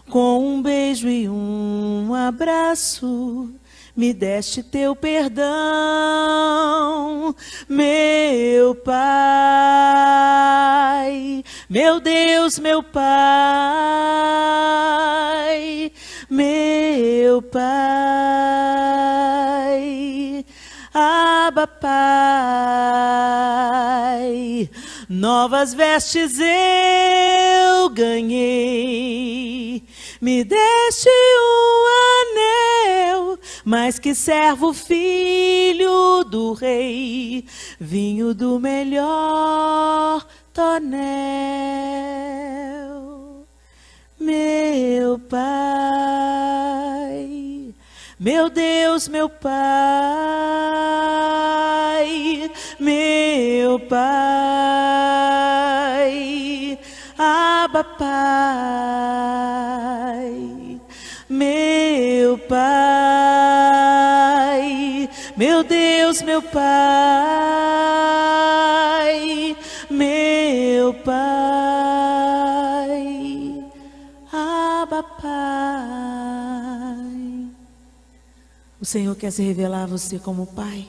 Com um beijo e um abraço me deste teu perdão, meu Pai, meu Deus, meu Pai, meu Pai, Abba, Pai. Novas vestes eu ganhei, me deste um anel, mais que servo, filho do rei, vinho do melhor tonel. Meu Pai, meu Deus, meu Pai, meu Pai, Abba, Pai, meu Pai, meu Deus, meu Pai, meu Pai, Abba, Pai. O Senhor quer se revelar a você como Pai,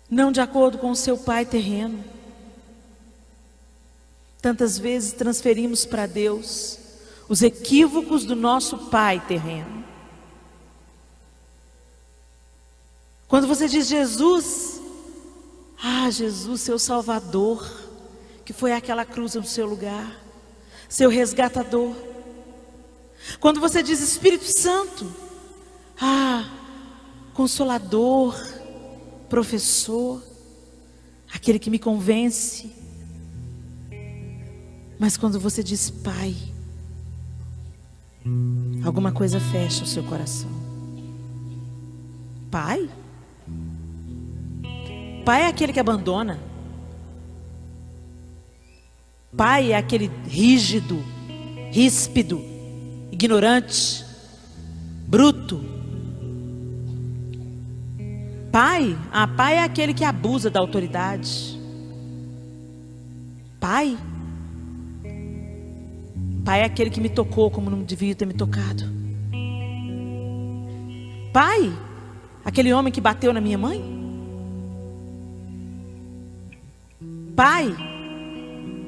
não de acordo com o seu pai terreno. Tantas vezes transferimos para Deus os equívocos do nosso pai terreno. Quando você diz Jesus, Jesus, seu Salvador, que foi àquela cruz no seu lugar, seu resgatador. Quando você diz Espírito Santo, Consolador, professor, aquele que me convence. Mas quando você diz Pai, alguma coisa fecha o seu coração. Pai? Pai é aquele que abandona. Pai é aquele rígido, ríspido, ignorante, bruto. Pai? Pai é aquele que abusa da autoridade. Pai? Pai é aquele que me tocou como não devia ter me tocado. Pai? Aquele homem que bateu na minha mãe? Pai?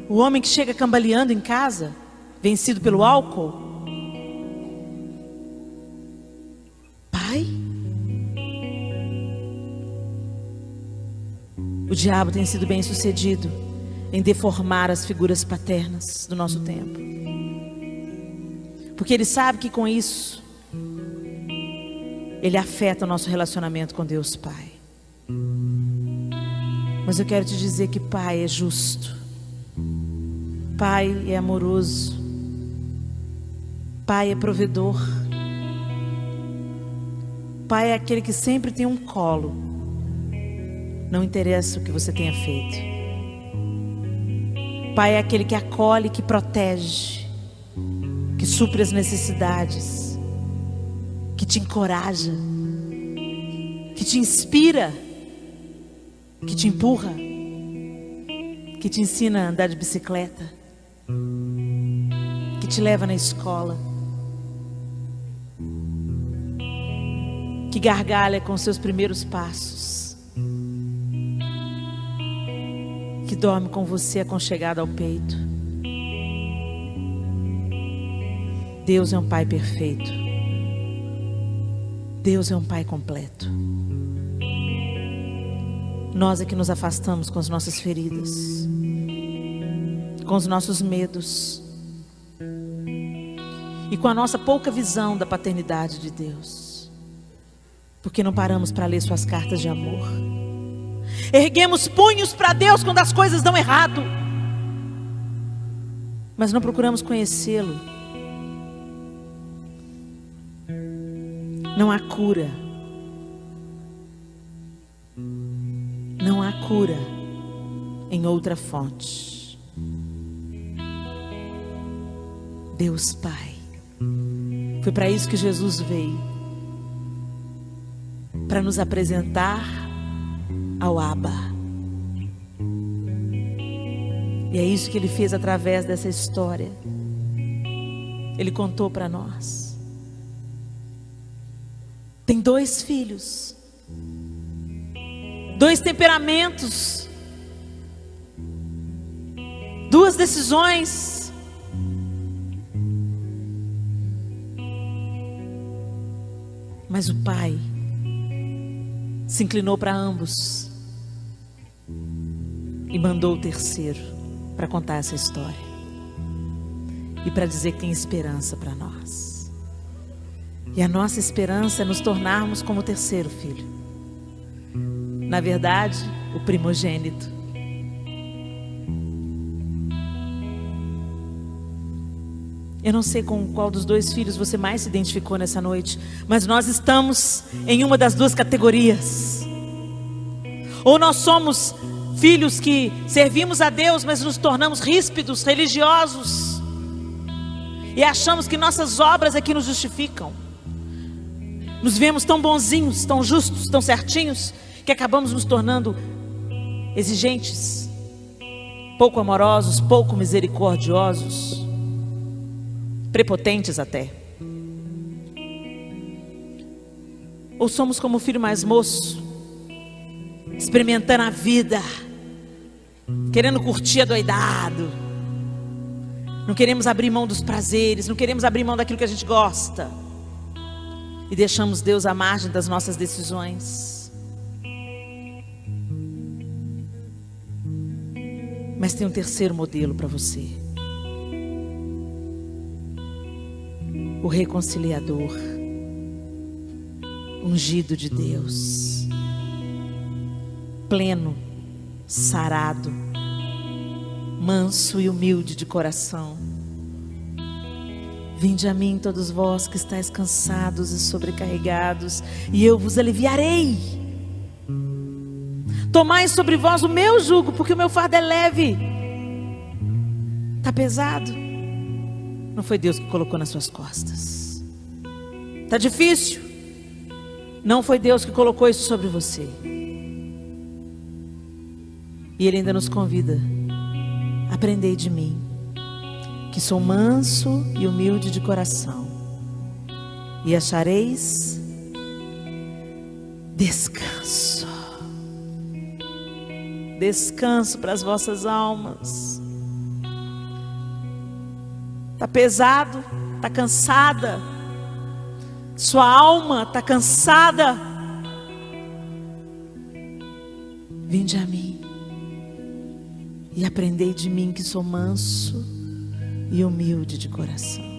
O homem que chega cambaleando em casa, vencido pelo álcool? Pai? O diabo tem sido bem sucedido em deformar as figuras paternas do nosso tempo, porque ele sabe que com isso ele afeta o nosso relacionamento com Deus Pai. Mas eu quero te dizer que Pai é justo, Pai é amoroso, Pai é provedor, Pai é aquele que sempre tem um colo. Não interessa o que você tenha feito. Pai é aquele que acolhe, que protege, que supre as necessidades, que te encoraja, que te inspira, que te empurra, que te ensina a andar de bicicleta, que te leva na escola, que gargalha com seus primeiros passos, que dorme com você aconchegado ao peito. Deus é um Pai perfeito. Deus é um Pai completo. Nós é que nos afastamos com as nossas feridas, com os nossos medos e com a nossa pouca visão da paternidade de Deus, porque não paramos para ler suas cartas de amor. Erguemos punhos para Deus quando as coisas dão errado, mas não procuramos conhecê-lo. Não há cura. Não há cura em outra fonte. Deus Pai. Foi para isso que Jesus veio, para nos apresentar ao Abba. E é isso que Ele fez através dessa história. Ele contou para nós. Tem 2 filhos, 2 temperamentos, 2 decisões. Mas o pai se inclinou para ambos e mandou o terceiro para contar essa história e para dizer que tem esperança para nós. E a nossa esperança é nos tornarmos como o terceiro filho. Na verdade, o primogênito. Eu não sei com qual dos 2 filhos você mais se identificou nessa noite, mas nós estamos em uma das 2 categorias. Ou nós somos filhos que servimos a Deus, mas nos tornamos ríspidos, religiosos, e achamos que nossas obras é que nos justificam. Nos vemos tão bonzinhos, tão justos, tão certinhos, que acabamos nos tornando exigentes, pouco amorosos, pouco misericordiosos, prepotentes até. Ou somos como o filho mais moço, experimentando a vida, querendo curtir adoidado, não queremos abrir mão dos prazeres, não queremos abrir mão daquilo que a gente gosta, e deixamos Deus à margem das nossas decisões. Mas tem um terceiro modelo para você: o reconciliador, ungido de Deus, pleno, sarado, manso e humilde de coração. Vinde a mim todos vós que estáis cansados e sobrecarregados, e eu vos aliviarei. Tomai sobre vós o meu jugo, porque o meu fardo é leve. Está pesado? Não foi Deus que colocou nas suas costas. Está difícil? Não foi Deus que colocou isso sobre você. E Ele ainda nos convida: aprendei de mim, que sou manso e humilde de coração, e achareis descanso. Descanso para as vossas almas. Está pesado? Está cansada? Sua alma está cansada? Vinde a mim e aprendei de mim, que sou manso e humilde de coração.